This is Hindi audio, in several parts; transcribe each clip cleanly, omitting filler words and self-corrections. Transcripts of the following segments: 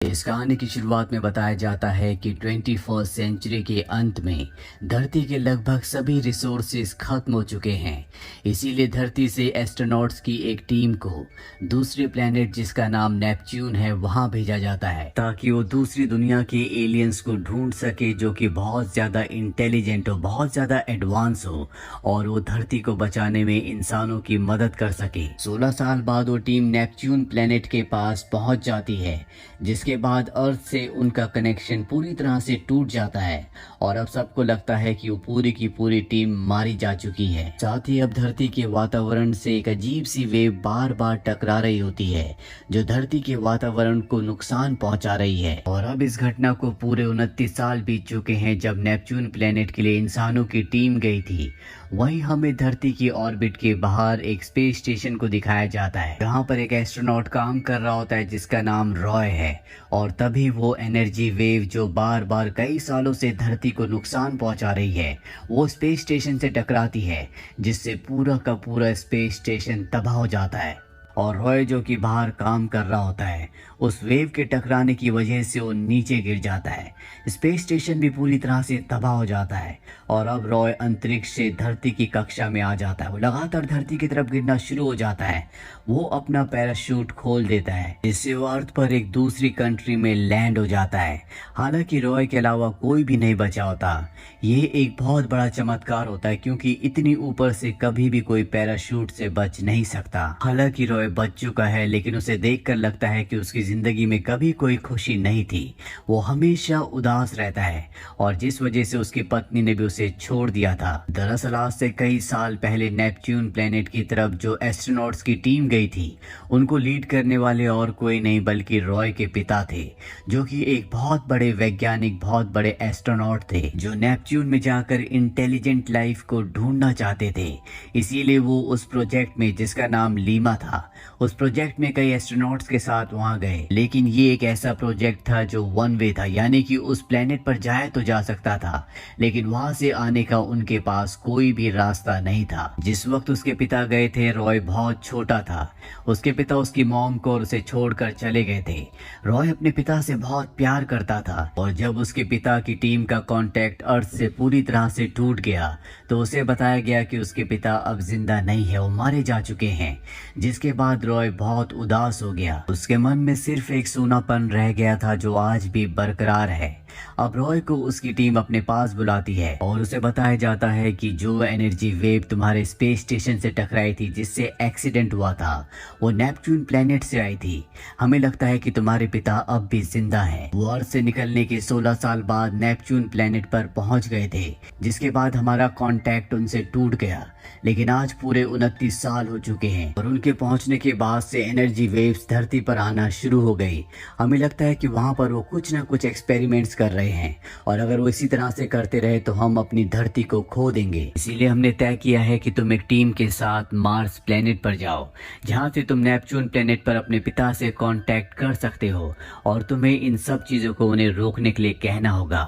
इस कहानी की शुरुआत में बताया जाता है कि 21वीं सेंचुरी के अंत में धरती के लगभग सभी रिसोर्सेज खत्म हो चुके हैं। इसीलिए धरती से एस्ट्रोनॉट्स की एक टीम को दूसरे प्लेनेट जिसका नाम नेपच्यून है वहां भेजा जाता है ताकि वो दूसरी दुनिया के एलियंस को ढूंढ सके जो कि बहुत ज़्यादा इंटेलिजेंट हो, बहुत ज़्यादा एडवांस हो और वो धरती को बचाने में इंसानों की मदद कर सके। 16 साल बाद वो टीम नेपच्यून प्लेनेट के पास पहुंच जाती है, जिसके बाद अर्थ से उनका कनेक्शन पूरी तरह से टूट जाता है और अब सबको लगता है कि वो पूरी की पूरी टीम मारी जा चुकी है। साथ ही अब धरती के वातावरण से एक अजीब सी वेव बार बार टकरा रही होती है जो धरती के वातावरण को नुकसान पहुंचा रही है। और अब इस घटना को पूरे 29 साल बीत चुके हैं जब नेपच्यून प्लेनेट के लिए इंसानों की टीम गई थी। वहीं हमें धरती की ऑर्बिट के बाहर एक स्पेस स्टेशन को दिखाया जाता है जहाँ पर एक एस्ट्रोनॉट काम कर रहा होता है जिसका नाम रॉय है। और तभी वो एनर्जी वेव जो बार बार कई सालों से धरती को नुकसान पहुंचा रही है वो स्पेस स्टेशन से टकराती है, जिससे पूरा का पूरा स्पेस स्टेशन तबाह हो जाता है। और रॉय जो कि बाहर काम कर रहा होता है उस वेव के टकराने की वजह से वो नीचे गिर जाता है। स्पेस स्टेशन भी पूरी तरह से तबाह हो जाता है और अब रॉय अंतरिक्ष से धरती की कक्षा में आ जाता है। वो लगातार धरती की तरफ गिरना शुरू हो जाता है। वो अपना पैराशूट खोल देता है जिससे वो अर्थ पर एक दूसरी कंट्री में लैंड हो जाता है। हालांकि रॉय के अलावा कोई भी नहीं बचा होता। ये एक बहुत बड़ा चमत्कार होता है क्योंकि इतनी ऊपर से कभी भी कोई पैराशूट से बच नहीं सकता। हालांकि रॉय बच चुका है लेकिन उसे देखकर लगता है कि उसकी जिंदगी में कभी कोई खुशी नहीं थी। वो हमेशा उदास रहता है और जिस वजह से उसकी पत्नी ने भी उसे छोड़ दिया था। दरअसल आज से कई साल पहले नेपच्यून प्लेनेट की तरफ जो एस्ट्रोनॉट्स की टीम गई थी उनको लीड करने वाले और कोई नहीं बल्कि रॉय के पिता थे, जो कि एक बहुत बड़े वैज्ञानिक, बहुत बड़े एस्ट्रोनॉट थे जो नेपच्यून में जाकर इंटेलिजेंट लाइफ को ढूंढना चाहते थे। इसीलिए वो उस प्रोजेक्ट में जिसका नाम लीमा था उस प्रोजेक्ट में कई एस्ट्रोनॉट्स के साथ वहां गए। लेकिन ये एक ऐसा प्रोजेक्ट था जो वन वे था, यानी कि उस प्लेनेट पर जाए तो जा सकता था लेकिन वहां से आने का उनके पास कोई भी रास्ता नहीं था। जिस वक्त उसके पिता गए थे रॉय बहुत छोटा था। उसके पिता उसकी मॉम को और उसे छोड़कर चले गए थे। रॉय अपने पिता से बहुत प्यार करता था और जब उसके पिता की टीम का कांटेक्ट अर्थ से पूरी तरह से टूट गया तो उसे बताया गया कि उसके पिता अब जिंदा नहीं है, वो मारे जा चुके हैं। जिसके बाद रॉय बहुत उदास हो गया। उसके मन में सिर्फ एक सूनापन रह गया था जो आज भी बरकरार है। अब रॉय को उसकी टीम अपने पास बुलाती है और उसे बताया जाता है कि जो एनर्जी वेव तुम्हारे स्पेस स्टेशन से टकराई थी जिससे एक्सीडेंट हुआ था वो नेपच्यून प्लेनेट से आई थी। हमें लगता है कि तुम्हारे पिता अब भी जिंदा हैं। वो अर्थ से निकलने के 16 साल बाद नेपच्यून प्लेनेट पर पहुंच गए थे, जिसके बाद हमारा कांटेक्ट उनसे टूट गया। लेकिन आज पूरे 29 साल हो चुके हैं और उनके पहुंचने के बाद से एनर्जी वेव्स धरती पर आना शुरू हो गई। हमें लगता है कि वहां पर वो कुछ ना कुछ एक्सपेरिमेंट्स कर रहे हैं और अगर वो इसी तरह से करते रहे तो हम अपनी धरती को खो देंगे। इसीलिए हमने तय किया है कि तुम एक टीम के साथ मार्स प्लेनेट पर जाओ, जहां से तुम नेपच्यून प्लेनेट पर अपने पिता से कांटेक्ट कर सकते हो और तुम्हें इन सब चीजों को उन्हें रोकने के लिए कहना होगा।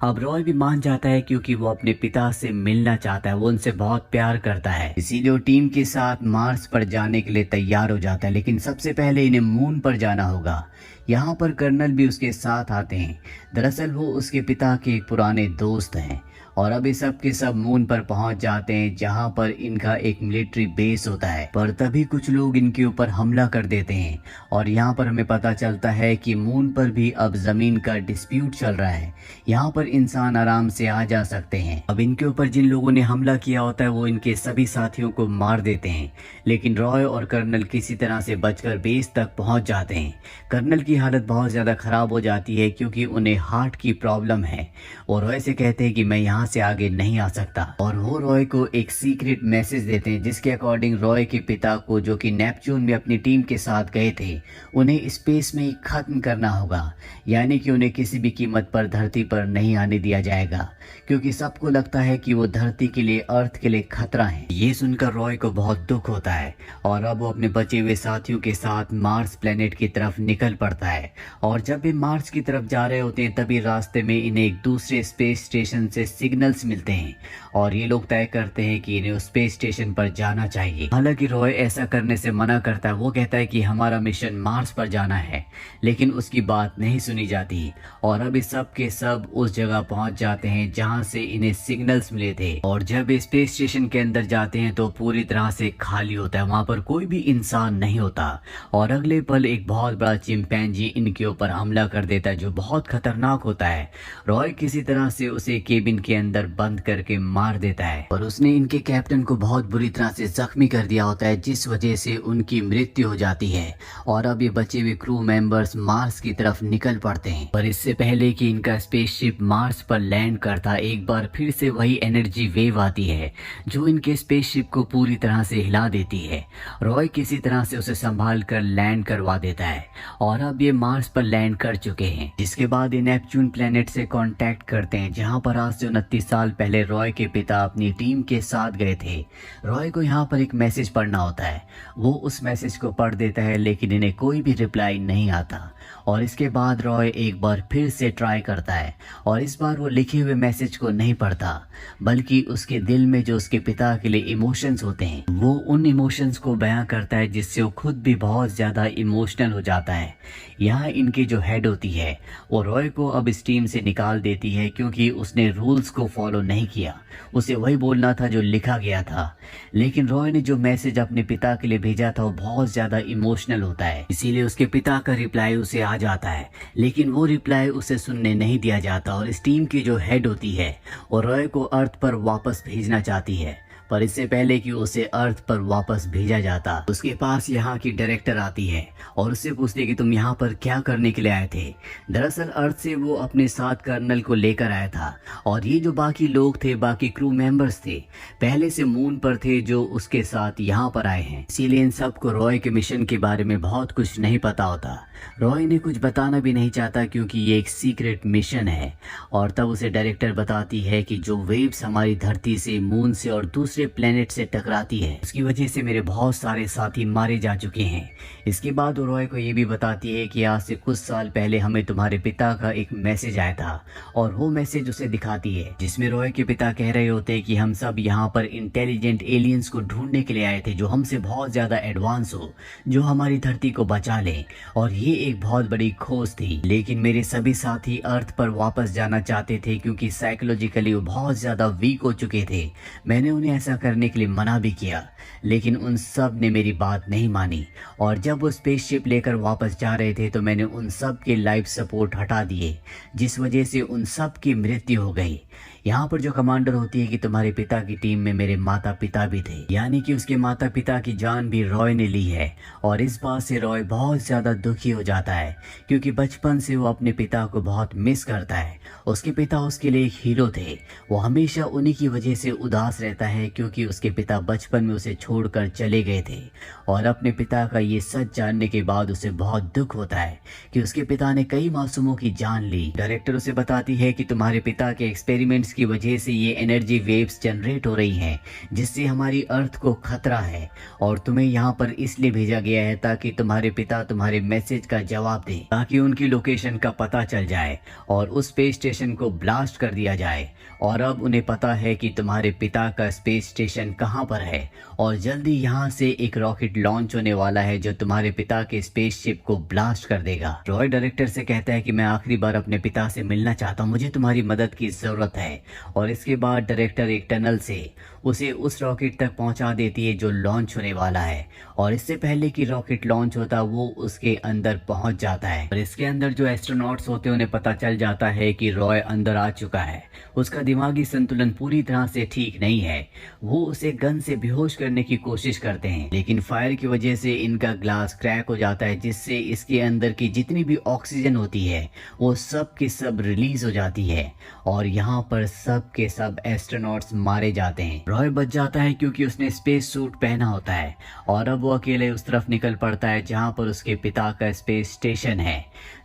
अब रॉय भी मान जाता है क्योंकि वो अपने पिता से मिलना चाहता है, वो उनसे बहुत प्यार करता है। इसीलिए वो टीम के साथ मार्स पर जाने के लिए तैयार हो जाता है। लेकिन सबसे पहले इन्हें मून पर जाना होगा। यहाँ पर कर्नल भी उसके साथ आते हैं। दरअसल वो उसके पिता के एक पुराने दोस्त हैं और अब ये सब के सब मून पर पहुंच जाते हैं जहां पर इनका एक मिलिट्री बेस होता है। पर तभी कुछ लोग इनके ऊपर हमला कर देते हैं और यहाँ पर हमें पता चलता है कि मून पर भी अब जमीन का डिस्प्यूट चल रहा है। यहाँ पर इंसान आराम से आ जा सकते हैं। अब इनके ऊपर जिन लोगों ने हमला किया होता है वो इनके सभी साथियों को मार देते हैं। लेकिन रॉय और कर्नल किसी तरह से बचकर बेस तक पहुंच जाते हैं। कर्नल की हालत बहुत ज्यादा खराब हो जाती है क्योंकि उन्हें हार्ट की प्रॉब्लम है और रॉय से कहते हैं कि मैं यहाँ से आगे नहीं आ सकता और वो रॉय को एक सीक्रेट मैसेज देते हैं जिसके अकॉर्डिंग रॉय के पिता को, जो कि नेपच्यून में अपनी टीम के साथ गए थे, उन्हें स्पेस में ही खत्म करना होगा। यानी कि उन्हें किसी भी कीमत पर धरती पर नहीं आने दिया जाएगा क्योंकि सबको लगता है कि वो धरती के लिए, अर्थ के लिए खतरा है। ये सुनकर रॉय को बहुत दुख होता है और अब वो अपने बचे हुए साथियों के साथ मार्स प्लेनेट की तरफ निकल पड़ता है। और जब वे मार्स की तरफ जा रहे होते हैं तभी रास्ते में इन्हें एक दूसरे स्पेस स्टेशन से सिग्नल सिग्नल्स मिलते हैं और ये लोग तय करते हैं कि इन्हें स्पेस स्टेशन पर जाना चाहिए। हालांकि रॉय ऐसा करने से मना करता है। वो कहता है कि हमारा मिशन मार्स पर जाना है, लेकिन उसकी बात नहीं सुनी जाती और अब सब के सब उस जगह पहुंच जाते हैं जहां से इन्हें सिग्नल्स मिले थे। और जब स्पेस स्टेशन के अंदर जाते हैं तो पूरी तरह से खाली होता है, वहां पर कोई भी इंसान नहीं होता और अगले पल एक बहुत बड़ा चिंपैंजी इनके ऊपर हमला कर देता है जो बहुत खतरनाक होता है। रॉय किसी तरह से उसे केबिन के अंदर बंद करके मार देता है और उसने इनके कैप्टन को बहुत बुरी तरह से जख्मी कर दिया होता है, जिस वजह से उनकी मृत्यु हो जाती है और अब ये बचे हुए क्रू मेंबर्स मार्स की तरफ निकल पड़ते हैं। पर इससे पहले कि इनका स्पेसशिप मार्स पर लैंड करता, एक बार फिर से वही एनर्जी वेव आती है जो इनके स्पेसशिप को पूरी तरह से हिला देती है। रॉय किसी तरह से उसे संभाल कर लैंड करवा देता है और अब ये मार्स पर लैंड कर चुके हैं, जिसके बाद ये नेपच्यून प्लेनेट से कांटेक्ट करते हैं जहां पर आज से 29 साल पहले रॉय के पिता अपनी टीम के साथ गए थे। रॉय को यहाँ पर एक मैसेज पढ़ना होता है, वो उस मैसेज को पढ़ देता है लेकिन इन्हें कोई भी रिप्लाई नहीं आता और इसके बाद रॉय एक बार फिर से ट्राई करता है और इस बार वो लिखे हुए मैसेज को नहीं पढ़ता बल्कि उसके दिल में जो उसके पिता के लिए इमोशंस होते हैं वो उन इमोशंस को बयां करता है, जिससे वो खुद भी बहुत ज्यादा इमोशनल हो जाता है। यहाँ इनकी जो हेड होती है वो रॉय को अब इस टीम से निकाल देती है क्योंकि उसने रूल्स को फॉलो नहीं किया, उसे वही बोलना था जो लिखा गया था। लेकिन रॉय ने जो मैसेज अपने पिता के लिए भेजा था वो बहुत ज्यादा इमोशनल होता है, इसीलिए उसके पिता का रिप्लाई उसे आ जाता है, लेकिन वो रिप्लाई उसे सुनने नहीं दिया जाता और इस टीम की जो हेड होती है वो रॉय को अर्थ पर वापस भेजना चाहती है। पर इससे पहले कि उसे अर्थ पर वापस भेजा जाता, उसके पास यहाँ की डायरेक्टर आती है और उससे पूछती है कि तुम यहाँ पर क्या करने के लिए आए थे। दरअसल अर्थ से वो अपने साथ कर्नल को लेकर आया था और ये जो बाकी लोग थे, बाकी क्रू मेंबर्स थे, पहले से मून पर थे जो उसके साथ यहाँ पर आए हैं। इसीलिए इन सबको रॉय के मिशन के बारे में बहुत कुछ नहीं पता होता। रॉय ने कुछ बताना भी नहीं चाहता क्योंकि ये एक सीक्रेट मिशन है और तब उसे डायरेक्टर बताती है कि जो वेव्स हमारी धरती से, मून से और दूसरे प्लेनेट से टकराती है उसकी वजह से मेरे बहुत सारे साथी मारे जा चुके हैं। इसके बाद वो रॉय को ये भी बताती है कि आज से कुछ साल पहले हमें तुम्हारे पिता का एक मैसेज आया था और वो मैसेज उसे दिखाती है जिसमें रॉय के पिता कह रहे होते हैं कि हम सब यहाँ पर इंटेलिजेंट एलियंस को ढूंढने के लिए आए थे जो हमसे बहुत ज्यादा एडवांस हो, जो हमारी धरती को बचा ले, और ये एक बहुत बड़ी खोज थी। लेकिन मेरे सभी साथी अर्थ पर वापस जाना चाहते थे क्योंकि साइकोलॉजिकली वो बहुत ज्यादा वीक हो चुके थे। मैंने उन्हें ऐसा करने के लिए मना भी किया लेकिन उन सब ने मेरी बात नहीं मानी और जब वो स्पेसशिप लेकर वापस जा रहे थे तो मैंने उन सब के लाइफ सपोर्ट हटा दिए, जिस वजह से उन सब की मृत्यु हो गई। यहाँ पर जो कमांडर होती है कि तुम्हारे पिता की टीम में मेरे माता पिता भी थे, यानी कि उसके माता पिता की जान भी रॉय ने ली है और इस बात से रॉय बहुत ज्यादा दुखी हो जाता है क्योंकि बचपन से वो अपने पिता को बहुत मिस करता है। उसके पिता उसके लिए एक हीरो थे, वो हमेशा उन्हीं की वजह से उदास रहता है क्योंकि उसके पिता बचपन में उसे छोड़कर चले गए थे और अपने पिता का ये सच जानने के बाद उसे बहुत दुख होता है कि उसके पिता ने कई मासूमों की जान ली। डायरेक्टर उसे बताती है कि तुम्हारे पिता के एक्सपेरिमेंट्स की वजह से ये एनर्जी वेव्स जनरेट हो रही हैं जिससे हमारी अर्थ को खतरा है और तुम्हें यहाँ पर इसलिए भेजा गया है ताकि तुम्हारे पिता तुम्हारे मैसेज का जवाब दे, ताकि उनकी लोकेशन का पता चल जाए और उस स्पेस स्टेशन को ब्लास्ट कर दिया जाए। और अब उन्हें पता है कि तुम्हारे पिता का स्पेस स्टेशन कहाँ पर है और जल्दी यहाँ से एक रॉकेट लॉन्च होने वाला है जो तुम्हारे पिता के स्पेसशिप को ब्लास्ट कर देगा। रॉय डायरेक्टर से कहता है कि मैं आखिरी बार अपने पिता से मिलना चाहता हूँ, मुझे तुम्हारी मदद की जरूरत है। और इसके बाद डायरेक्टर एक टनल से उसे उस रॉकेट तक पहुंचा देती है जो लॉन्च होने वाला है और इससे पहले कि रॉकेट लॉन्च होता वो उसके अंदर पहुंच जाता है। और इसके अंदर जो एस्ट्रोनॉट्स होते हैं उन्हें पता चल जाता है कि रॉय अंदर आ चुका है, उसका दिमागी संतुलन पूरी तरह से ठीक नहीं है। वो उसे गन से बेहोश करने की कोशिश करते हैं लेकिन फायर की वजह से इनका ग्लास क्रैक हो जाता है जिससे इसके अंदर की जितनी भी ऑक्सीजन होती है वो सब की सब रिलीज हो जाती है और यहाँ पर सब के सब एस्ट्रोनॉट्स मारे जाते हैं। रॉय बच जाता है क्योंकि उसने स्पेस सूट पहना होता है और अब वो अकेले उस तरफ निकल पड़ता है जहां पर उसके पिता का स्पेस स्टेशन है।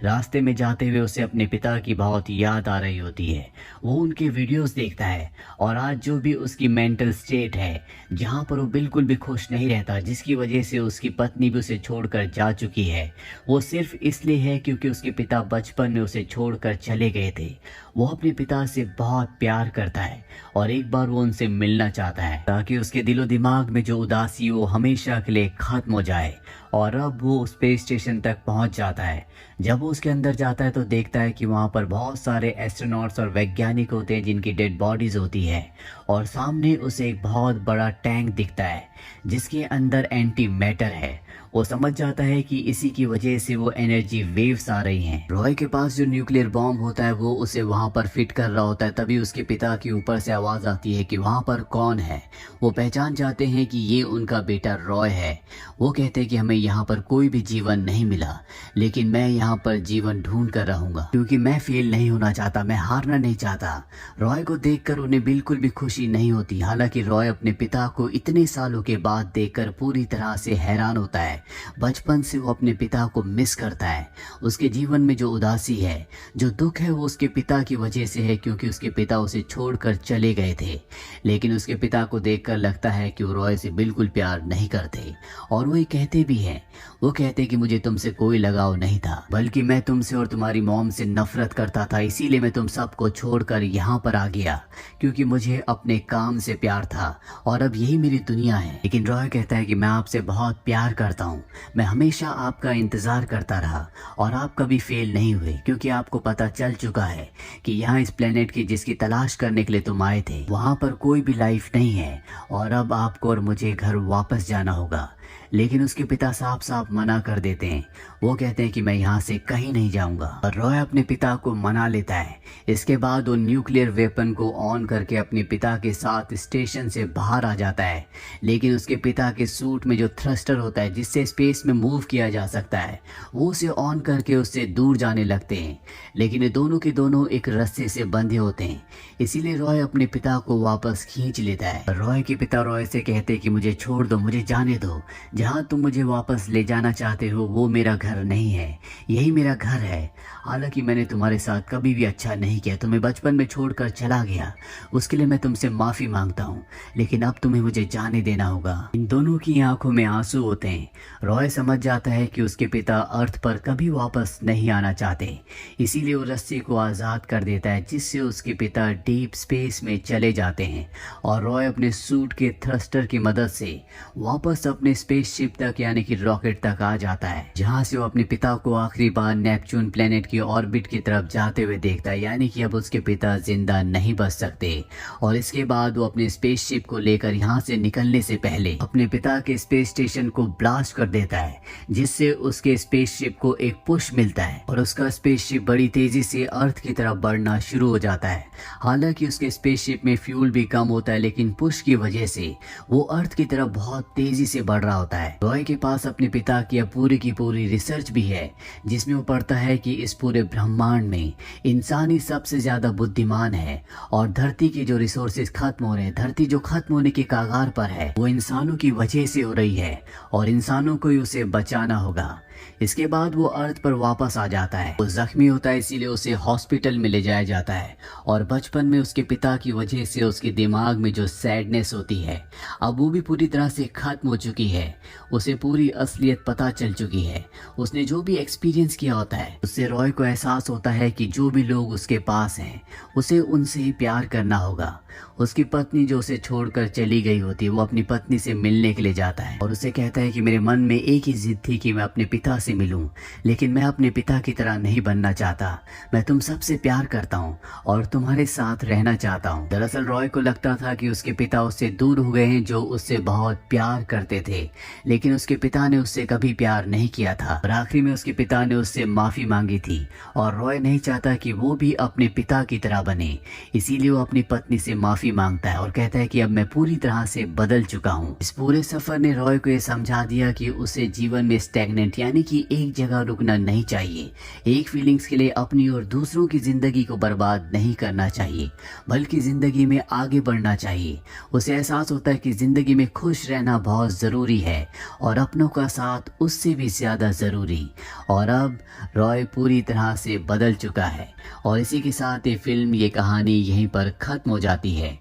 रास्ते में जाते हुए उसे अपने पिता की बहुत याद आ रही होती है। वो उनके वीडियोस देखता है और आज जो भी उसकी मेंटल स्टेट है जहां पर वो बिल्कुल भी खुश नहीं रहता, जिसकी वजह से उसकी पत्नी भी उसे छोड़कर जा चुकी है, वो सिर्फ इसलिए है क्योंकि उसके पिता बचपन में उसे छोड़कर चले गए थे। वो अपने पिता से बहुत प्यार करता है और एक बार वो उनसे मिलना चाहता है ताकि उसके दिलो दिमाग में जो उदासी वो हमेशा के लिए खत्म हो जाए। और अब वो स्पेस स्टेशन तक पहुंच जाता है। जब वो उसके अंदर जाता है तो देखता है कि वहां पर बहुत सारे एस्ट्रोनॉट्स और वैज्ञानिक होते हैं जिनकी डेड बॉडीज होती है और सामने उसे एक बहुत बड़ा टैंक दिखता है जिसके अंदर एंटी मैटर है। वो समझ जाता है कि इसी की वजह से वो एनर्जी वेव्स आ रही हैं। रॉय के पास जो न्यूक्लियर बॉम्ब होता है वो उसे वहां पर फिट कर रहा होता है। तभी उसके पिता के ऊपर से आवाज आती है कि वहां पर कौन है। वो पहचान जाते हैं कि ये उनका बेटा रॉय है। वो कहते हैं कि हमें यहाँ पर कोई भी जीवन नहीं मिला, लेकिन मैं यहाँ पर जीवन ढूंढ कर रहूंगा क्योंकि मैं फेल नहीं होना चाहता, मैं हारना नहीं चाहता। रॉय को देखकर उन्हें बिल्कुल भी खुशी नहीं होती। हालांकि रॉय अपने पिता को इतने सालों के बाद देखकर पूरी तरह से हैरान होता है। बचपन से वो अपने पिता को मिस करता है। उसके जीवन में जो उदासी है, जो दुख है, वो उसके पिता की वजह से है क्योंकि उसके पिता उसे छोड़कर चले गए थे। लेकिन उसके पिता को देखकर लगता है कि वो रॉय से बिल्कुल प्यार नहीं करते और वो ये कहते भी हैं। वो कहते कि मुझे तुमसे कोई लगाव नहीं था, बल्कि मैं तुमसे और तुम्हारी मॉम से नफरत करता था। इसीलिए मैं तुम सबको छोड़कर यहाँ पर आ गया क्योंकि मुझे अपने काम से प्यार था और अब यही मेरी दुनिया है। लेकिन रॉय कहता है कि मैं आपसे बहुत प्यार करता हूँ, मैं हमेशा आपका इंतजार करता रहा और आप कभी फेल नहीं हुए क्योंकि आपको पता चल चुका है कि यहाँ इस प्लेनेट की जिसकी तलाश करने के लिए तुम आए थे वहाँ पर कोई भी लाइफ नहीं है और अब आपको और मुझे घर वापस जाना होगा। लेकिन उसके पिता साफ साफ मना कर देते हैं। वो कहते हैं कि मैं यहाँ से कहीं नहीं जाऊंगा और रॉय अपने पिता को मना लेता है। इसके बाद वो न्यूक्लियर वेपन को ऑन करके अपने पिता के साथ स्टेशन से बाहर आ जाता है। लेकिन उसके पिता के सूट में जो थ्रस्टर होता है जिससे स्पेस में मूव किया जा सकता है, वो उसे ऑन करके उससे दूर जाने लगते हैं। लेकिन ये दोनों के दोनों एक रस्से से बंधे होते हैं, इसीलिए रॉय अपने पिता को वापस खींच लेता है। रॉय के पिता रॉय से कहते हैं कि मुझे छोड़ दो, मुझे जाने दो, जहाँ तुम मुझे वापस ले जाना चाहते हो वो मेरा घर नहीं है, यही मेरा घर है। हालांकि मैंने तुम्हारे साथ कभी भी अच्छा नहीं किया, तुम्हें बचपन में छोड़कर चला गया, उसके लिए मैं तुमसे माफ़ी मांगता हूँ, लेकिन अब तुम्हें मुझे जाने देना होगा। इन दोनों की आंखों में आंसू होते हैं। रॉय समझ जाता है कि उसके पिता अर्थ पर कभी वापस नहीं आना चाहते, इसीलिए वो रस्सी को आज़ाद कर देता है जिससे उसके पिता डीप स्पेस में चले जाते हैं और रॉय अपने सूट के थ्रस्टर की मदद से वापस अपने स्पेसशिप तक यानी कि रॉकेट तक आ जाता है, जहां से वो अपने पिता को आखिरी बार नेपच्यून प्लेनेट की ऑर्बिट की तरफ जाते हुए देखता है। यानी कि अब उसके पिता जिंदा नहीं बच सकते और इसके बाद वो अपने स्पेसशिप को लेकर यहाँ से निकलने से पहले अपने पिता के स्पेस स्टेशन को ब्लास्ट कर देता है, जिससे उसके स्पेसशिप को एक पुश मिलता है और उसका स्पेसशिप बड़ी तेजी से अर्थ की तरफ बढ़ना शुरू हो जाता है। हालांकि उसके स्पेसशिप में फ्यूल भी कम होता है, लेकिन पुश की वजह से वो अर्थ की तरफ बहुत तेजी से बढ़ रहा होता है। रॉय के पास अपने पिता की पूरी की पूरी रिसर्च भी है जिसमें वो पढ़ता है कि इस पूरे ब्रह्मांड में इंसान ही सबसे ज्यादा बुद्धिमान है और धरती की जो रिसोर्सेज खत्म हो रहे हैं, धरती जो खत्म होने के कगार पर है, वो इंसानों की वजह से हो रही है और इंसानों को ही उसे बचाना होगा। इसके बाद वो अर्थ पर वापस आ जाता है। वो जख्मी होता है, इसीलिए उसे हॉस्पिटल में ले जाया जाता है और बचपन में उसके पिता की वजह से उसके दिमाग में जो सैडनेस होती है अब वो भी पूरी तरह से खत्म हो चुकी है। उसे पूरी असलियत पता चल चुकी है। उसने जो भी एक्सपीरियंस किया होता है उससे रॉय को एहसास होता है कि जो भी लोग उसके पास हैं उसे उनसे ही प्यार करना होगा। उसकी पत्नी जो उसे छोड़कर चली गई होती है, वो अपनी पत्नी से मिलने के लिए जाता है और उसे कहता है कि मेरे मन में एक ही जिद थी कि मैं अपने पिता से मिलूं, लेकिन मैं अपने पिता की तरह नहीं बनना चाहता। मैं तुम सबसे प्यार करता हूं और तुम्हारे साथ रहना चाहता हूं। दरअसल रॉय को लगता था कि उसके पिता उससे दूर हो गए हैं, जो उससे बहुत प्यार करते थे, लेकिन उसके पिता ने उससे कभी प्यार नहीं किया था और आखिरी में उसके पिता ने उससे माफी मांगी थी और रॉय नहीं चाहता कि वो भी अपने पिता की तरह बने, इसीलिए वो अपनी पत्नी से माफी मांगता है और कहता है कि अब मैं पूरी तरह से बदल चुका हूँ। इस पूरे सफर ने रॉय को ये समझा दिया कि उसे जीवन में स्टैग्नेंट यानी यानी कि एक जगह रुकना नहीं चाहिए। एक फीलिंग्स के लिए अपनी और दूसरों की ज़िंदगी को बर्बाद नहीं करना चाहिए, बल्कि ज़िंदगी में आगे बढ़ना चाहिए। उसे एहसास होता है कि ज़िंदगी में खुश रहना बहुत ज़रूरी है और अपनों का साथ उससे भी ज़्यादा ज़रूरी। और अब रॉय पूरी तरह से बदल चुका है और इसी के साथ ये फिल्म, ये कहानी यहीं पर ख़त्म हो जाती है।